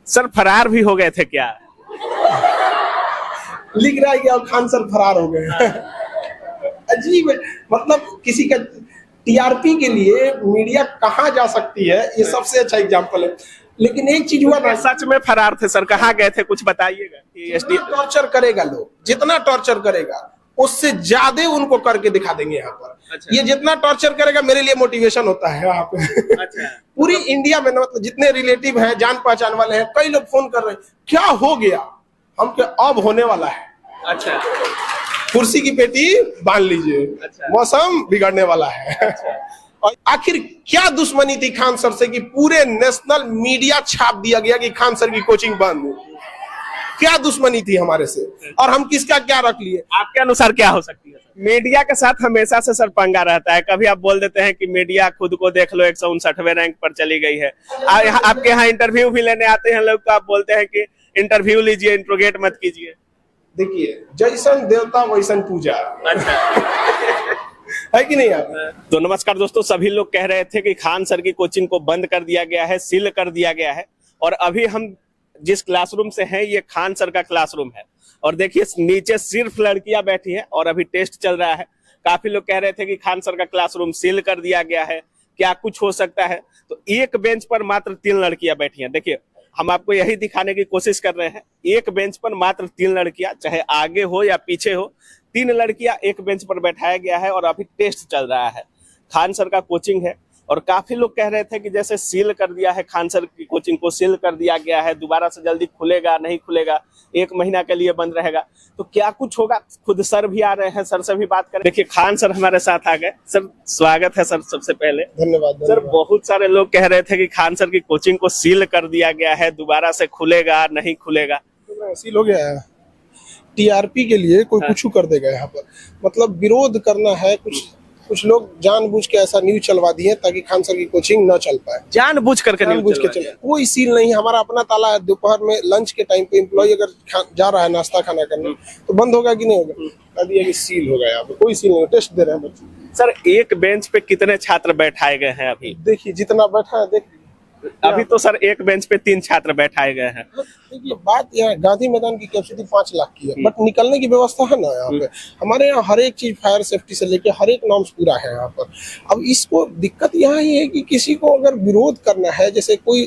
Sir फरार भी हो गए थे क्या? लिख रहा है कि अब खान सर फरार हो गए। अजीब है, मतलब किसी का टीआरपी के लिए मीडिया कहाँ जा सकती है, ये सबसे अच्छा एग्जांपल है। लेकिन एक चीज हुआ ना, सच में फरार थे सर, कहाँ गए थे कुछ बताइएगा। जितना टॉर्चर करेगा लोग, जितना टॉर्चर करेगा उससे ज्यादा उनको करके दिखा देंगे यहाँ पर। अच्छा। ये जितना टॉर्चर करेगा मेरे लिए मोटिवेशन होता है वहाँ पे। अच्छा। पूरी इंडिया में मतलब जितने रिलेटिव हैं, जान पहचान वाले हैं, कई लोग फोन कर रहे हैं क्या हो गया, हम क्या अब होने वाला है। अच्छा। कुर्सी की पेटी बांध लीजिए। अच्छा। मौसम बिगड़ने वाला है। अच्छा। और आखिर क्या दुश्मनी थी खान सर से कि पूरे नेशनल मीडिया छाप दिया गया कि खान सर की कोचिंग बंद। क्या दुश्मनी थी हमारे से, और हम किसका क्या रख लिए? आपके अनुसार क्या हो सकती है? मीडिया के साथ हमेशा से सर पंगा रहता है। कभी आप बोल देते हैं कि मीडिया खुद को देख लो 159वें रैंक पर चली गई है। आपके यहाँ इंटरव्यू भी लेने आते हैं लोग, तो आप बोलते हैं कि इंटरव्यू लीजिए, इंट्रोगेट मत कीजिए। देखिए, जैसन देवता वैसन पूजा। है कि नहीं आप? तो नमस्कार दोस्तों, सभी लोग कह रहे थे कि खान सर की कोचिंग को बंद कर दिया गया है, सील कर दिया गया है। और अभी हम जिस क्लासरूम से हैं, ये खान सर का क्लासरूम है। और देखिए नीचे सिर्फ लड़कियां बैठी हैं और अभी टेस्ट चल रहा है। काफी लोग कह रहे थे कि खान सर का क्लासरूम सील कर दिया गया है, क्या कुछ हो सकता है। तो एक बेंच पर मात्र 3 लड़कियां बैठी हैं। देखिए, हम आपको यही दिखाने की कोशिश कर रहे हैं, एक बेंच पर मात्र 3 लड़कियां, चाहे आगे हो या पीछे हो, 3 लड़कियां एक बेंच पर बैठाया गया है और अभी टेस्ट चल रहा है। खान सर का कोचिंग है और काफी लोग कह रहे थे कि जैसे सील कर दिया है, खान सर की कोचिंग को सील कर दिया गया है, दोबारा से जल्दी खुलेगा नहीं खुलेगा, 1 महीना के लिए बंद रहेगा, तो क्या कुछ होगा। खुद सर भी आ रहे हैं, सर से भी बात करें। देखिए खान सर हमारे साथ आ गए। सर स्वागत है सर, सबसे पहले धन्यवाद। सर, बहुत सारे लोग कह रहे थे कि खान सर की कोचिंग को सील कर दिया गया है, दोबारा से खुलेगा नहीं खुलेगा। सील हो गया है। टीआरपी के लिए कोई कुछ कर देगा यहाँ पर, मतलब विरोध करना है। कुछ लोग जानबूझ के ऐसा न्यूज चलवा दिए ताकि खान सर की कोचिंग न चल पाए। जानबूझ करके न्यूज चलवा दिया। कोई सील नहीं, हमारा अपना ताला है। दोपहर में लंच के टाइम पे एम्प्लॉय अगर जा रहा है नाश्ता खाना करने, तो बंद होगा कि नहीं होगा? कह दिया कि सील हो गया। यहाँ पे कोई सील नहीं, टेस्ट दे रहे हैं बच्चे। सर एक बेंच पे कितने छात्र बैठाए गए हैं अभी? देखिए जितना बैठा है, देखिए अभी तो सर एक बेंच पे 3 छात्र बैठाए गए हैं। देखिए बात यहाँ गांधी मैदान की कैपेसिटी 5 लाख की है, बट निकलने की व्यवस्था है ना यहाँ पे। हमारे यहाँ हर एक चीज फायर सेफ्टी से लेके हर एक नॉर्म्स पूरा है यहाँ पर। अब इसको दिक्कत यहाँ ही है कि किसी को अगर विरोध करना है, जैसे कोई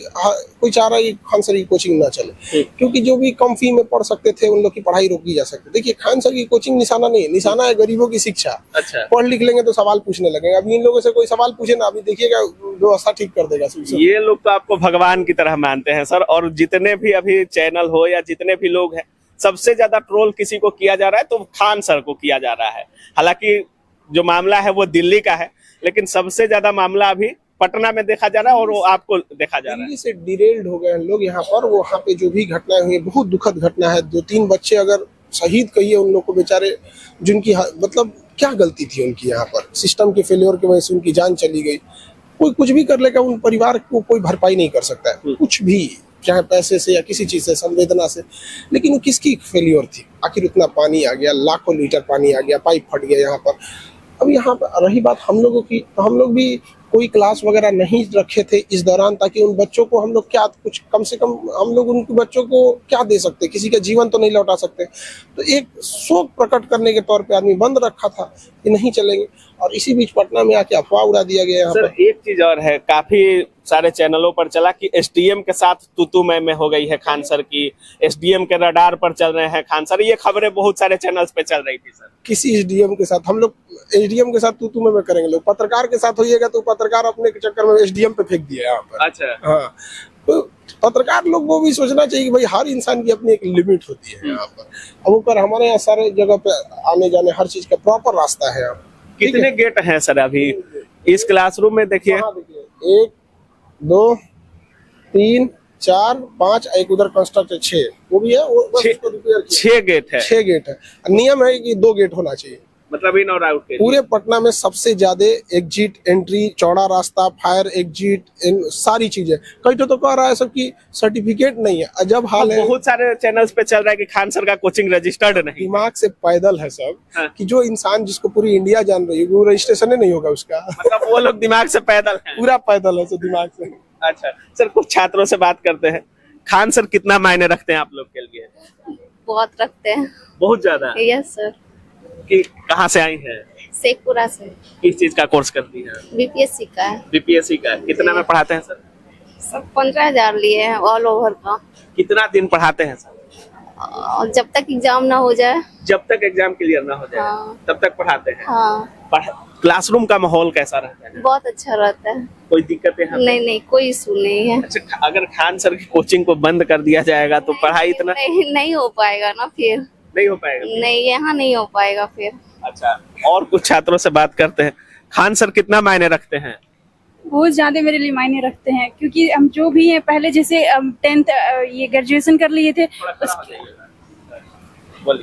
चाह रहा है कि खान सर की कोचिंग ना चले, क्योंकि जो भी कम फी में पढ़ सकते थे उन लोग की पढ़ाई रोकी जा सकती। देखिए खान सर की कोचिंग निशाना नहीं है, निशाना है गरीबों की शिक्षा। अच्छा। पढ़ लिख लेंगे तो सवाल पूछने लगेंगे। अभी इन लोगों से कोई सवाल पूछे ना, अभी देखिएगा व्यवस्था ठीक कर देगा। ये लोग तो आपको भगवान की तरह मानते हैं सर। और जितने भी अभी चैनल हो या जितने भी लोग हैं, सबसे ज्यादा ट्रोल किसी को किया जा रहा है तो खान सर को किया जा रहा है। हालांकि जो मामला है वो दिल्ली का है, लेकिन सबसे ज्यादा मामला अभी पटना में देखा जा रहा है और वो आपको देखा जा रहा है। दिल्ली से डिरेल्ड हो गए लोग यहाँ पर। वहाँ पे जो भी घटनाएं हुई, बहुत दुखद घटना है। 2-3 बच्चे अगर शहीद कहिए उन लोग को, बेचारे जिनकी मतलब क्या गलती थी उनकी, यहाँ पर सिस्टम के फेलियर की वजह से उनकी जान चली गई। कोई कुछ भी कर लेगा, उन परिवार को कोई भरपाई नहीं कर सकता है कुछ भी, चाहे पैसे से या किसी चीज से, संवेदना से। लेकिन वो किसकी फेलियर थी? आखिर उतना पानी आ गया, लाखों लीटर पानी आ गया, पाइप फट गया यहाँ पर। अब यहाँ पर रही बात हम लोगों की, तो हम लोग भी कोई क्लास वगैरह नहीं रखे थे इस दौरान, ताकि उन बच्चों को हम लोग क्या कुछ कम से कम हम लोग उनके बच्चों को क्या दे सकते, किसी का जीवन तो नहीं लौटा सकते। तो एक शोक प्रकट करने के तौर पे आदमी बंद रखा था कि नहीं चलेंगे, और इसी बीच पटना में आके अफवाह उड़ा दिया गया यहाँ पर। एक चीज और है, काफी सारे चैनलों पर चला कि एसडीएम के साथ तू मैं हो गई है खान सर की, एसडीएम के रडार पर चल रहे हैं खान सर। ये खबरें बहुत सारे चैनल्स पे चल रही थी सर। किसी एसडीएम के साथ हम लोग, एसडीएम के साथ तू मैं करेंगे लोग, पत्रकार के साथ होइएगा तो पत्रकार अपने चक्कर में एसडीएम पे फेंक दिया यहाँ पर। अच्छा। हाँ, तो पत्रकार लोग को भी सोचना चाहिए कि भाई हर इंसान की अपनी एक लिमिट होती है यहाँ पर। अब ऊपर हमारे यहाँ सारे जगह पे आने जाने हर चीज का प्रॉपर रास्ता है। कितने गेट हैं सर अभी इस क्लासरूम में? देखिए 1 2 3 4 5, एक उधर कंस्ट्रक्ट 6, वो भी है। 6 गेट है। 6 गेट है। नियम है कि 2 गेट होना चाहिए, मतलब इन और आउट के। पूरे पटना में सबसे ज्यादा एग्जिट एंट्री, चौड़ा रास्ता, फायर एग्जिट, सारी चीजें। कई तो कह रहा है सबकी सर्टिफिकेट नहीं है। अजब हाल है। बहुत सारे चैनल्स पे चल रहा है कि खान सर का कोचिंग रजिस्टर्ड नहीं। दिमाग से पैदल है सब। हाँ। कि जो इंसान जिसको पूरी इंडिया जान रही है वो रजिस्ट्रेशन नहीं होगा उसका। मतलब वो लोग दिमाग से पैदल हैं। पूरा पैदल है, तो दिमाग से। अच्छा सर, कुछ छात्रों से बात करते हैं। खान सर कितना मायने रखते हैं आप लोग के लिए? बहुत रखते हैं। बहुत ज्यादा। Yes sir. कि कहाँ से आई हैं? शेखपुरा से। किस चीज का कोर्स करती हैं? बीपीएससी का है। बीपीएससी का। कितना में पढ़ाते हैं सर? सब 15,000 लिए हैं ऑल ओवर का। कितना दिन पढ़ाते हैं सर? और जब तक एग्जाम ना हो जाए। जब तक एग्जाम क्लियर ना हो जाए हाँ। तब तक पढ़ाते हैं। हाँ। क्लासरूम का माहौल कैसा रहता है? बहुत अच्छा रहता है। कोई दिक्कतें हैं? नहीं कोई इशू नहीं है। अच्छा, अगर खान सर की कोचिंग को बंद कर दिया जाएगा तो पढ़ाई इतना नहीं हो पाएगा ना फिर। नहीं हो पाएगा? नहीं यहाँ नहीं हो पाएगा फिर। अच्छा, और कुछ छात्रों से बात करते हैं। खान सर कितना मायने रखते हैं? बहुत ज्यादा मेरे लिए मायने रखते हैं, क्योंकि हम जो भी हैं पहले जैसे 10th ये ग्रेजुएशन कर लिए थे,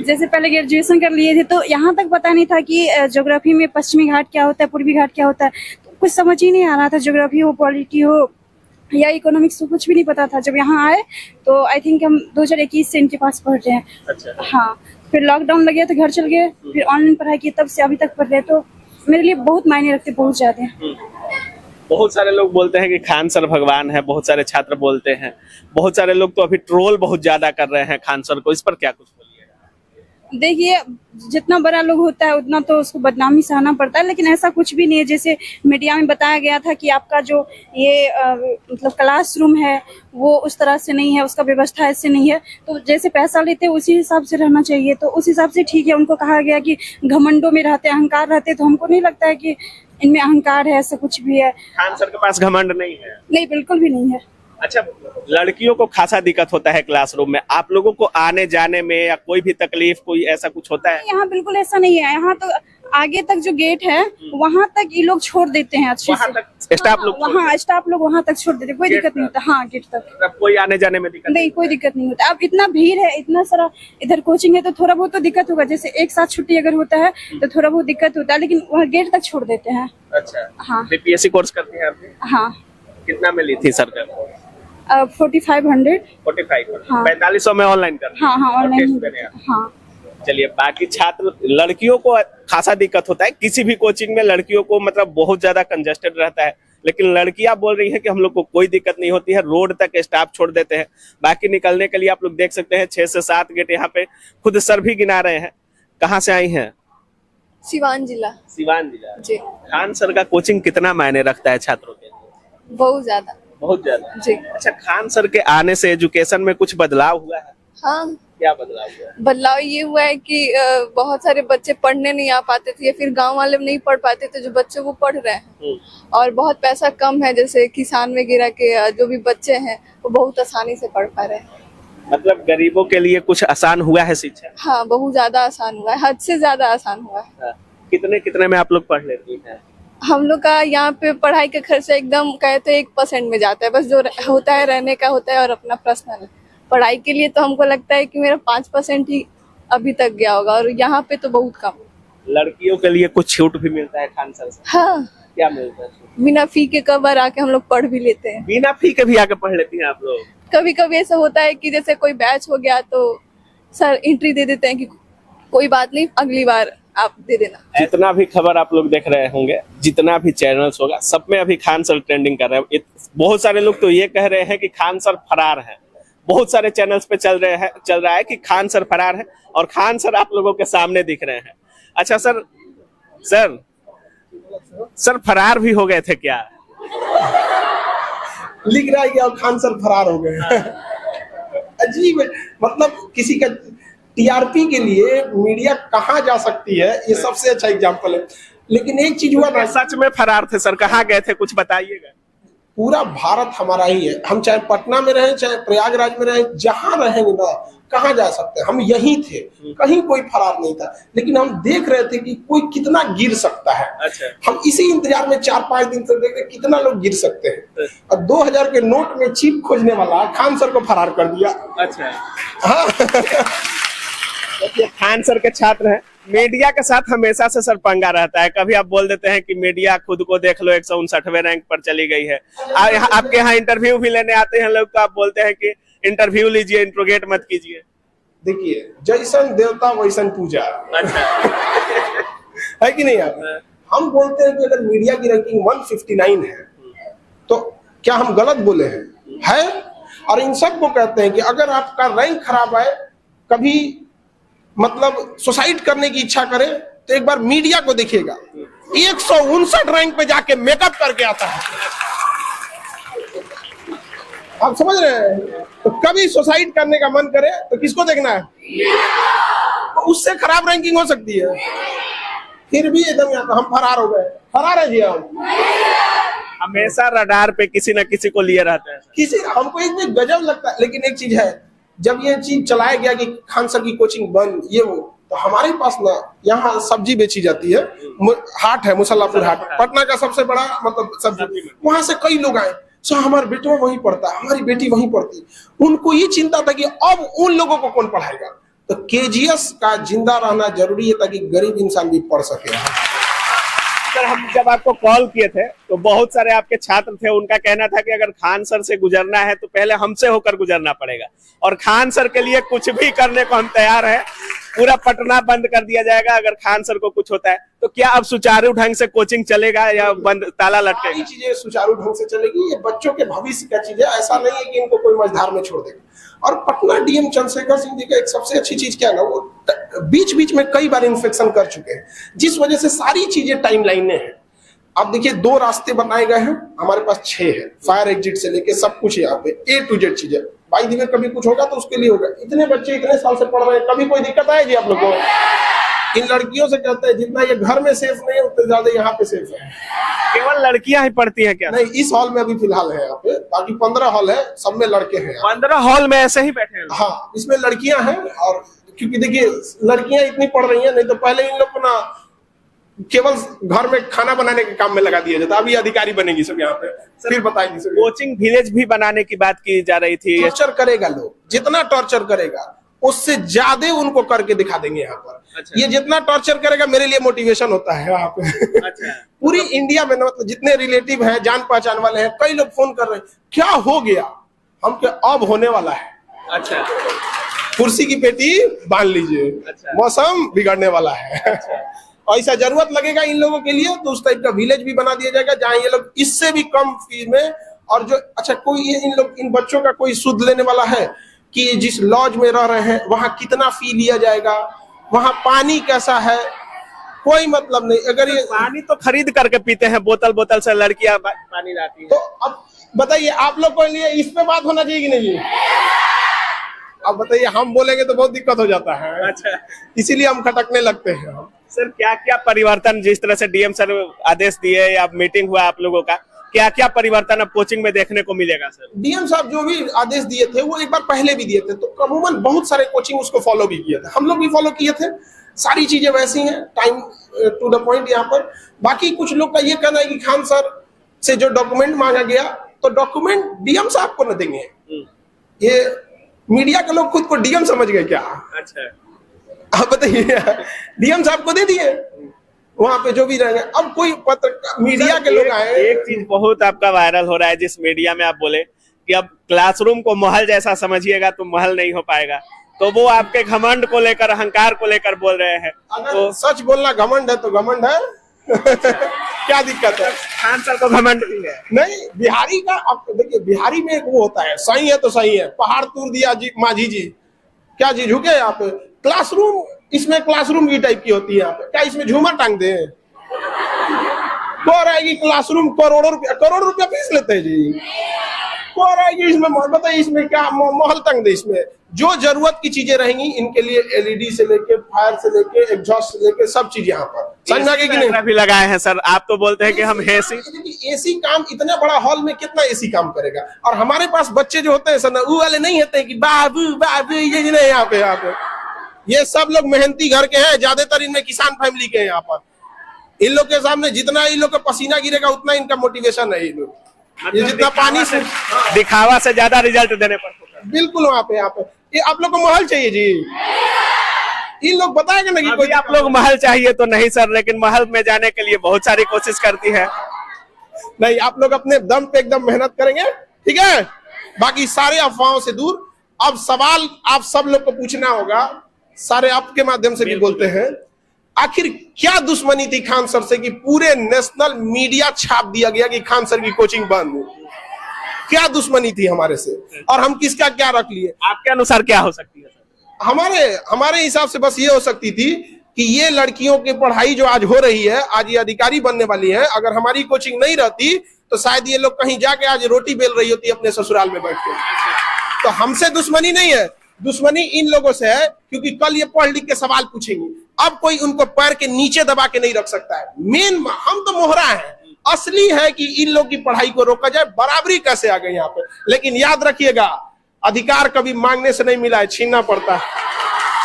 जैसे पहले ग्रेजुएशन कर लिए थे तो यहाँ तक पता नहीं था कि ज्योग्राफी में पश्चिमी घाट क्या होता है, पूर्वी घाट क्या होता है, तो कुछ समझ ही नहीं आ रहा था। ज्योग्राफी हो, पॉलिटी हो या इकोनॉमिक्स हो, कुछ भी नहीं पता था। जब यहाँ आए तो आई थिंक हम 2021 से इनके पास पढ़ रहे हैं। अच्छा। हाँ, फिर लॉकडाउन लग गया तो घर चल गए, फिर ऑनलाइन पढ़ाई की, तब से अभी तक पढ़ रहे हैं। तो मेरे लिए बहुत मायने रखते, बहुत ज्यादा। बहुत सारे लोग बोलते हैं कि खान सर भगवान है, बहुत सारे छात्र बोलते हैं, बहुत सारे लोग तो अभी ट्रोल बहुत ज्यादा कर रहे हैं खान सर को, इस पर क्या कुछ बोलिए? देखिए, जितना बड़ा लोग होता है उतना तो उसको बदनामी सहना पड़ता है, लेकिन ऐसा कुछ भी नहीं है। जैसे मीडिया में बताया गया था कि आपका जो ये मतलब क्लासरूम है वो उस तरह से नहीं है, उसका व्यवस्था ऐसे नहीं है। तो जैसे पैसा लेते हैं उसी हिसाब से रहना चाहिए, तो उस हिसाब से ठीक है। उनको कहा गया कि घमंडों में रहते, अहंकार रहते, तो हमको नहीं लगता है कि इनमें अहंकार है, ऐसा कुछ भी है। खान सर के पास घमंड नहीं है? नहीं, बिल्कुल भी नहीं है। अच्छा, लड़कियों को खासा दिक्कत होता है क्लासरूम में, आप लोगों को आने जाने में या कोई भी तकलीफ, कोई ऐसा कुछ होता है? यहाँ बिल्कुल ऐसा नहीं है। यहाँ तो आगे तक जो गेट है वहाँ तक ये लोग छोड़ देते हैं अच्छे से। स्टाफ लोग वहाँ स्टाफ लोग वहाँ तक छोड़ देते हैं, कोई दिक्कत नहीं होता। हाँ, गेट तक कोई आने जाने में दिक्कत नहीं, कोई दिक्कत नहीं होता। अब इतना भीड़ है, इतना सारा इधर कोचिंग है, तो थोड़ा बहुत तो दिक्कत होगा। जैसे एक साथ छुट्टी अगर होता है तो थोड़ा बहुत दिक्कत होता है, लेकिन वहाँ गेट तक छोड़ देते हैं। अच्छा। हाँ। बीपीएससी कोर्स करती हैं आपने? हाँ। कितना में ली थी सर का? 4500। 45। हाँ। 4500 में ऑनलाइन कर? हाँ हाँ, ऑनलाइन। हाँ। चलिए, बाकी छात्र, लड़कियों को खासा दिक्कत होता है किसी भी कोचिंग में, लड़कियों को मतलब बहुत ज्यादा कंजेस्टेड रहता है, लेकिन लड़कियां बोल रही हैं कि हम लोग को कोई दिक्कत नहीं होती है, रोड तक स्टाफ छोड़ देते हैं। बाकी निकलने के लिए आप लोग देख सकते हैं 6 से 7 गेट यहाँ पे खुद सर भी गिना रहे हैं। कहाँ से आई हैं? सिवान जिला। सिवान जिला जी। खान सर का कोचिंग कितना मायने रखता है छात्रों के लिए? बहुत ज्यादा। बहुत ज्यादा जी। अच्छा, खान सर के आने से एजुकेशन में कुछ बदलाव हुआ है? हाँ, क्या बदलाव हुआ है? बदलाव ये हुआ है कि बहुत सारे बच्चे पढ़ने नहीं आ पाते थे, या फिर गांव वाले नहीं पढ़ पाते थे, जो बच्चे वो पढ़ रहे हैं। और बहुत पैसा कम है, जैसे किसान वगैरह के जो भी बच्चे हैं वो बहुत आसानी से पढ़ पा रहे हैं। मतलब गरीबों के लिए कुछ आसान हुआ है शिक्षा? हाँ, बहुत ज्यादा आसान हुआ है, हद से ज्यादा आसान हुआ है। हाँ। कितने में आप लोग पढ़ लेती हैं? हम लोग का यहाँ पे पढ़ाई का खर्चा एकदम कहते 1% में जाता है, बस जो होता है रहने का होता है और अपना पर्सनल। पढ़ाई के लिए तो हमको लगता है कि मेरा 5% ही अभी तक गया होगा, और यहाँ पे तो बहुत कम। लड़कियों के लिए कुछ छूट भी मिलता है खान सर से? हाँ। क्या मिलता है? बिना फी के कई बार आके हम लोग पढ़ भी लेते हैं। बिना फी के भी आके पढ़ लेती हैं आप लोग? कभी कभी ऐसा होता है कि जैसे कोई बैच हो गया तो सर एंट्री दे देते हैं कि कोई बात नहीं, अगली बार आप दे देना। इतना भी खबर आप लोग देख रहे होंगे, जितना भी चैनल्स होगा सब में अभी खान सर ट्रेंडिंग कर रहे हैं। बहुत सारे लोग तो ये कह रहे हैं कि खान सर फरार हैं। बहुत सारे चैनल्स पे चल रहा है कि खान सर फरार है, और खान सर आप लोगों के सामने दिख रहे हैं। अच्छा सर फरार भी हो गए थे क्या? लिख रहा है कि अब खान सर फरार हो गए। अजीब है, मतलब किसी का टीआरपी के लिए मीडिया कहाँ जा सकती है, ये सबसे अच्छा एग्जांपल है। लेकिन एक चीज हुआ ना, सच में फरार थे सर, कहाँ गए थे कुछ बताइएगा। पूरा भारत हमारा ही है, हम चाहे पटना में रहें चाहे प्रयागराज में रहें, जहां रहेंगे ना, कहाँ जा सकते हैं, हम यहीं थे, कहीं कोई फरार नहीं था। लेकिन हम देख रहे थे कि कोई कितना गिर सकता है। अच्छा। हम इसी इंतजार में 4-5 दिन से देख रहे कितना लोग गिर सकते हैं, और 2000 के नोट में चिप खोजने वाला खान सर को फरार कर दिया। अच्छा। हाँ। खान सर के छात्र हैं, मीडिया के साथ हमेशा से सर पंगा रहता है। कभी आप बोल देते हैं कि मीडिया खुद को देख लो 159वें रैंक पर चली गई है, आपके यहाँ इंटरव्यू भी लेने आते हैं लोग, तो आप बोलते हैं कि इंटरव्यू लीजिए, इंट्रोगेट मत कीजिए। देखिए, जैसन देवता वैसन पूजा। अच्छा। है कि नहीं? आप हम बोलते हैं कि अगर मीडिया की रैंकिंग 159 है तो क्या हम गलत बोले हैं? है और इन सबको कहते हैं कि अगर आपका रैंक खराब आए, कभी मतलब सुसाइड करने की इच्छा करे, तो एक बार मीडिया को देखिएगा, 159 रैंक पे जाके मेकअप करके आता है। आप समझ रहे हैं? तो कभी सुसाइड करने का मन करे तो किसको देखना है? तो उससे खराब रैंकिंग हो सकती है। फिर भी एकदम यहाँ हम फरार हो गए। फरार है जी हम। हमेशा रडार पे किसी न किसी को लिए रहते हैं। किसी हमको एक भी गजब लगता है। लेकिन एक चीज है, जब ये चीज चलाया गया कि खान सर की कोचिंग बंद, ये वो, तो हमारे पास ना यहाँ सब्जी बेची जाती है, हाट है मुसल्लापुर हाट, पटना का सबसे बड़ा मतलब सब्जी। वहां से कई लोग आए, सो हमारा बेटा वहीं पढ़ता है, हमारी बेटी वहीं पढ़ती। उनको ये चिंता था कि अब उन लोगों को कौन पढ़ाएगा। तो केजीएस का जिंदा रहना जरूरी है ताकि गरीब इंसान भी पढ़ सके। सर, हम जब आपको कॉल किए थे तो बहुत सारे आपके छात्र थे, उनका कहना था कि अगर खान सर से गुजरना है तो पहले हमसे होकर गुजरना पड़ेगा, और खान सर के लिए कुछ भी करने को हम तैयार हैं। पूरा पटना बंद कर दिया जाएगा अगर खान सर को कुछ होता है। तो क्या अब सुचारू ढंग से कोचिंग चलेगा या बंद ताला लटकेगा? चीजें सुचारू ढंग से चलेगी। ये बच्चों के भविष्य का चीज है, ऐसा नहीं है कि इनको कोई मझधार में छोड़ देगा। और पटना डीएम चंद्रशेखर सिंह जी का एक सबसे अच्छी चीज क्या है ना, वो बीच बीच में कई बार इन्फेक्शन कर चुके हैं, जिस वजह से सारी चीजें टाइमलाइन में है। अब देखिए 2 रास्ते बनाए गए हैं, हमारे पास 6 है, फायर एग्जिट से लेके सब कुछ यहाँ पे A to Z चीजें। बाई दी में कभी कुछ होगा तो उसके लिए होगा। इतने बच्चे इतने साल से पढ़ रहे हैं, कभी कोई दिक्कत आएगी आप लोग को? इन लड़कियों से कहते हैं जितना ये घर में सेफ नहीं है उतने ज्यादा यहाँ पे सेफ है। केवल लड़कियां ही पढ़ती हैं क्या? नहीं, इस हॉल में अभी फिलहाल है यहाँ पे, बाकी 15 हॉल है, सब में लड़के हैं। 15 हॉल में ऐसे ही बैठे हैं? हाँ, इसमें लड़कियां हैं। और क्योंकि देखिए लड़कियां इतनी पढ़ रही हैं, नहीं तो पहले इन लोग को ना केवल घर में खाना बनाने के काम में लगा दिया जाता। अभी अधिकारी बनेगी सब यहाँ पे, फिर बताएगी सब। कोचिंग विलेज भी बनाने की बात की जा रही थी। टॉर्चर करेगा लोग, जितना टॉर्चर करेगा उससे ज्यादा उनको करके दिखा देंगे यहाँ पर। अच्छा। ये जितना टॉर्चर करेगा मेरे लिए मोटिवेशन होता है यहाँ पे। अच्छा। पूरी इंडिया में मतलब जितने रिलेटिव हैं, जान पहचान वाले हैं, कई लोग फोन कर रहे हैं, क्या हो गया? हम क्या अब होने वाला है। अच्छा। कुर्सी की पेटी बांध लीजिए। अच्छा। मौसम बिगड़ने वाला है। अच्छा। ऐसा जरूरत लगेगा इन लोगों के लिए तो उस टाइप का विलेज भी बना दिया जाएगा जहाँ ये लोग इससे भी कम फीस में। और जो अच्छा कोई इन बच्चों का कोई सुध लेने वाला है कि जिस लॉज में रह रहे हैं वहां कितना फी लिया जाएगा, वहां पानी कैसा है, कोई मतलब नहीं। अगर ये पानी तो खरीद करके पीते हैं, बोतल से लड़कियां पानी लाती हैं। तो अब बताइए आप लोग के लिए इस पे बात होना चाहिए कि नहीं? अब बताइए, हम बोलेंगे तो बहुत दिक्कत हो जाता है। अच्छा, इसीलिए हम खटकने लगते हैं। सर, क्या क्या परिवर्तन, जिस तरह से डीएम सर आदेश दिए या मीटिंग हुआ आप लोगों का, क्या क्या परिवर्तन अब कोचिंग में देखने को मिलेगा? सर, डीएम साहब जो भी आदेश दिए थे वो एक बार पहले भी दिए थे, तो अमूमन बहुत सारे कोचिंग उसको फॉलो भी किए थे, हम लोग भी फॉलो किए थे। सारी चीजें वैसी हैं, टाइम टू द पॉइंट यहाँ पर। बाकी कुछ लोग का ये कहना है कि खान सर से जो डॉक्यूमेंट मांगा गया तो डॉक्यूमेंट डीएम साहब को न देंगे। ये मीडिया के लोग खुद को डीएम समझ गए क्या? अच्छा, आप बताइए, डीएम साहब को दे दिए, वहां पे जो भी रहेंगे। अब कोई पत्र मीडिया के लोग आए। एक चीज बहुत आपका वायरल हो रहा है, जिस मीडिया में आप बोले कि अब क्लासरूम को महल जैसा समझिएगा तो महल नहीं हो पाएगा, तो वो आपके घमंड को लेकर, अहंकार को लेकर बोल रहे हैं। अगर तो सच बोलना घमंड है तो घमंड है। क्या दिक्कत है? खान सर को घमंड भी है। नहीं, बिहारी का आप देखिए, बिहारी में एक वो होता है, सही है तो सही है, पहाड़ तोड़ दिया जी माझी जी, क्या जी झुके यहाँ पे? क्लासरूम, इसमें क्लासरूम की टाइप की होती है यहाँ पे, क्या इसमें झूमर टांग दे? कौन आएगी क्लासरूम? करोड़ रुपया फीस लेते हैं जी। कौन आएगी इसमें? बताइए इसमें क्या महल टांग दे? इसमें जो जरूरत की चीजें रहेंगी इनके लिए एलईडी से लेके, फायर से लेके, एग्जॉस्ट से लेके सब चीज यहाँ पर। समझा कि नहीं? भी लगाए हैं सर। आप तो बोलते हैं कि हम एसी काम, इतना बड़ा हॉल में कितना एसी काम करेगा? और हमारे पास बच्चे जो होते हैं सर, वो वाले नहीं होते कि बाबू बाबू, ये नहीं। यहाँ पे ये सब लोग मेहनती घर के हैं, ज्यादातर इनमें किसान फैमिली के हैं। यहाँ पर इन लोग के सामने जितना इन लोग का पसीना गिरेगा उतना इनका मोटिवेशन है। इन लोग ये जितना पानी से दिखावा से ज्यादा रिजल्ट देने पर बिल्कुल वहाँ पे ये आप लोग को महल चाहिए जी। इन लोग बताएंगे ना कि कोई आप लोग महल चाहिए तो नहीं सर, लेकिन महल में जाने के लिए बहुत सारी कोशिश करती है। नहीं, आप लोग अपने दम पे एकदम मेहनत करेंगे, ठीक है? बाकी सारे अफवाहों से दूर। अब सवाल आप सब लोग को पूछना होगा, सारे आपके माध्यम से भी बोलते हैं, आखिर क्या दुश्मनी थी खान सर से कि पूरे नेशनल मीडिया छाप दिया गया कि खान सर की कोचिंग बंद? क्या दुश्मनी थी हमारे से और हम किसका क्या रख लिए। आपके अनुसार क्या हो सकती है सर? हमारे हिसाब से बस ये हो सकती थी कि ये लड़कियों की पढ़ाई जो आज हो रही है, आज ये अधिकारी बनने वाली है, अगर हमारी कोचिंग नहीं रहती तो शायद ये लोग कहीं जाके आज रोटी बेल रही होती अपने ससुराल में बैठ के। तो हमसे दुश्मनी नहीं है, दुश्मनी इन लोगों से है, क्योंकि कल ये पढ़ लिख के सवाल पूछेंगे। अब कोई उनको पैर के नीचे दबा के नहीं रख सकता है। मेन हम तो मोहरा है, असली है कि इन लोग की पढ़ाई को रोका जाए। बराबरी कैसे आ गई यहाँ पे, लेकिन याद रखिएगा अधिकार कभी मांगने से नहीं मिला है, छीनना पड़ता है।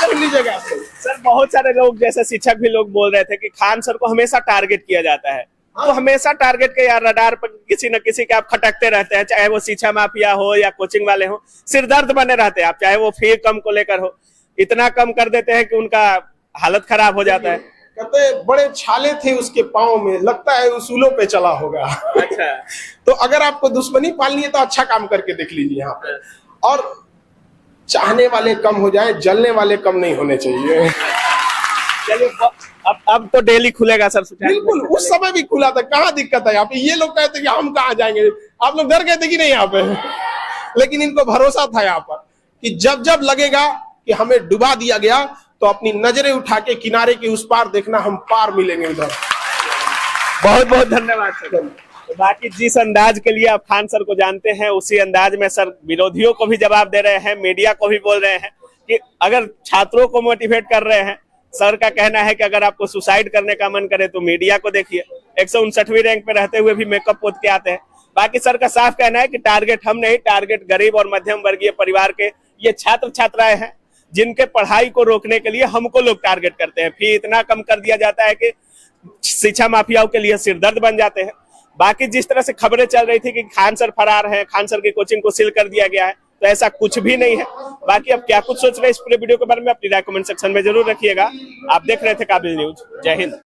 चल लीजिएगा सर। बहुत सारे लोग जैसे शिक्षक भी लोग बोल रहे थे कि खान सर को हमेशा टारगेट किया जाता है। तो हमेशा टारगेट के यार रडार पर किसी न किसी के आप खटकते रहते हैं, चाहे वो शिक्षा माफिया हो या कोचिंग वाले हो, सिर दर्द बने रहते हैं आप, चाहे वो फी कम को लेकर हो। इतना कम कर देते हैं कि उनका हालत खराब हो जाता है। कहते बड़े छाले थे उसके पाँव में, लगता है उसूलों पे चला होगा। अच्छा। तो अगर आपको दुश्मनी पालनी है तो अच्छा काम करके देख लीजिए यहाँ पे। और चाहने वाले कम हो जाए, जलने वाले कम नहीं होने चाहिए। चलिए अब तो डेली खुलेगा सर? बिल्कुल, उस समय भी खुला था, कहाँ दिक्कत है यहाँ पे। ये लोग कहते कि हम कहाँ जाएंगे, आप लोग डर गए थे कि नहीं यहाँ पे। लेकिन इनको भरोसा था यहाँ पर कि जब जब लगेगा कि हमें डुबा दिया गया तो अपनी नजरें उठा के किनारे के उस पार देखना, हम पार मिलेंगे उधर। बहुत बहुत धन्यवाद सर। तो बाकी जिस अंदाज के लिए आप खान सर को जानते हैं, उसी अंदाज में सर विरोधियों को भी जवाब दे रहे हैं, मीडिया को भी बोल रहे हैं कि अगर छात्रों को मोटिवेट कर रहे हैं। सर का कहना है कि अगर आपको सुसाइड करने का मन करे तो मीडिया को देखिए, 159वीं रैंक पे रहते हुए भी मेकअप पोत के आते हैं। बाकी सर का साफ कहना है कि टारगेट हम नहीं, टारगेट गरीब और मध्यम वर्गीय परिवार के ये छात्र छात्राएं हैं, जिनके पढ़ाई को रोकने के लिए हमको लोग टारगेट करते हैं। फी इतना कम कर दिया जाता है कि शिक्षा माफियाओं के लिए सिरदर्द बन जाते हैं। बाकी जिस तरह से खबरें चल रही थी कि खान सर फरार हैं, खान सर की कोचिंग को सील कर दिया गया है, तो ऐसा कुछ भी नहीं है। बाकी अब क्या कुछ सोच रहे हैं इस पूरे वीडियो के बारे में, अपनी राय कमेंट सेक्शन में जरूर रखिएगा। आप देख रहे थे काबिल न्यूज। जय हिंद।